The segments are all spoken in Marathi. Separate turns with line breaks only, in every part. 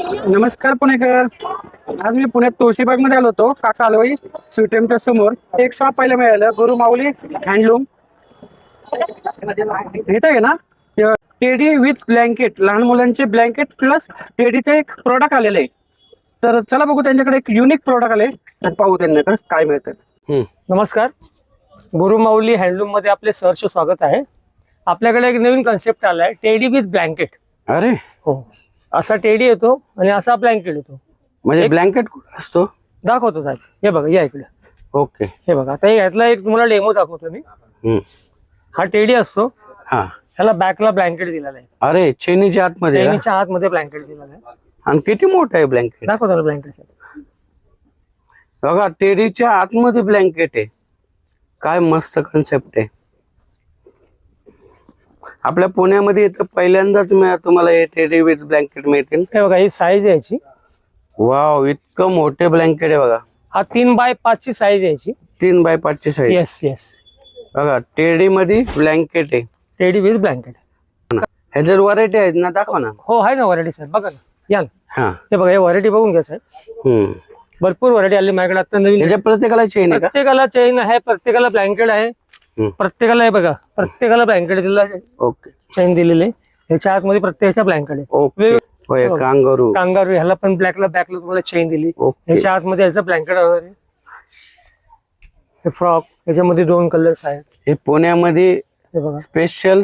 नमस्कार पुणेकर. आज मी पुण्यात तुळशीबाग मध्ये आलो होतो. काका अलवाई स्वीटेमच्या समोर एक शॉप पाहायला मिळालं, गुरु माऊली हँडलूम. इथं आहे ना टेडी विथ ब्लँकेट, लहान मुलांचे ब्लँकेट प्लस टेडीचे एक प्रोडक्ट आलेले आहे. तर चला बघू, त्यांच्याकडे एक युनिक प्रोडक्ट आले तर पाहू त्यांच्याकडे काय मिळतं.
नमस्कार, गुरु माऊली हँडलूम मध्ये आपले सहर्ष स्वागत आहे. आपल्याकडे एक नवीन कन्सेप्ट आलाय, टेडी विथ ब्लँकेट.
अरे
हो, असा टेडी येतो आणि असा ब्लँकेट येतो.
म्हणजे ब्लँकेट कुठं असतो
दाखवतो साहेब, हे बघा या इकडे.
ओके,
हे बघा, आता यातला एक तुम्हाला डेमो दाखवतो मी. हा टेडी असतो,
हा.
ह्याला बॅकला ब्लँकेट दिलेला आहे.
अरे चेनीच्या आतमध्ये का?
चैनीच्या आतमध्ये ब्लँकेट दिलेला आहे.
आणि किती मोठं आहे ब्लँकेट
दाखवतो ब्लँकेट.
बघा, टेडीच्या आतमध्ये ब्लँकेट आहे. काय मस्त कन्सेप्ट आहे. आपल्या पुण्यामध्ये इथं पहिल्यांदाच तुम्हाला हे टेडी विथ ब्लँकेट मिळतील.
हे बघा, ही साईज यायची.
वाव, इतकं मोठे ब्लँकेट आहे बघा.
हा 3x5 ची साईज यायची.
3x5 ची साईज.
येस येस,
बघा टेडी मध्ये ब्लँकेट आहे.
Teddy with blanket.
ह्याच्यात व्हरायटी आहेत ना, दाखवा ना.
हो आहे ना व्हरायटी साहेब, बघा ना, या ना.
हा,
हे बघा, हे व्हरायटी बघून घ्या साहेब. भरपूर व्हरायटी आली माझ्याकडे आता नवीन.
ह्याच्या प्रत्येकाला चेन आहे का?
प्रत्येकाला चेन आहे, प्रत्येकाला ब्लँकेट आहे. प्रत्येकाला हे बघा, प्रत्येकाला ब्लँकेट दिलेलं आहे.
ओके,
चेन दिलेली. ह्याच्या आतमध्ये प्रत्येकाच्या ब्लँकेट आहे.
ओके. होय, कांगारू.
कांगारू, ह्याला पण बॅकला तुम्हाला चेन दिली.
ओके.
ह्याच्या आतमध्ये ह्याचं ब्लँकेट आहे. हे फ्रॉक, ह्याच्यामध्ये 2 कलर्स आहेत.
हे पुण्यामध्ये
हे बघा,
स्पेशल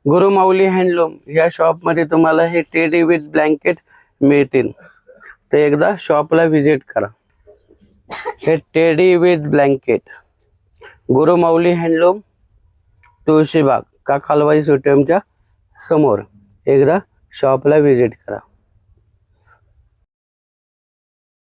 गुरु माऊली हँडलूम या शॉप मध्ये तुम्हाला हे टेडी विथ ब्लँकेट मिळतील. तर एकदा शॉपला व्हिजिट करा. हे teddy with blanket, Guru Mauli handloom, Tulshibaug, काका अलवाई स्वीटेमच्या समोर. एकदा शॉपला व्हिजिट करा.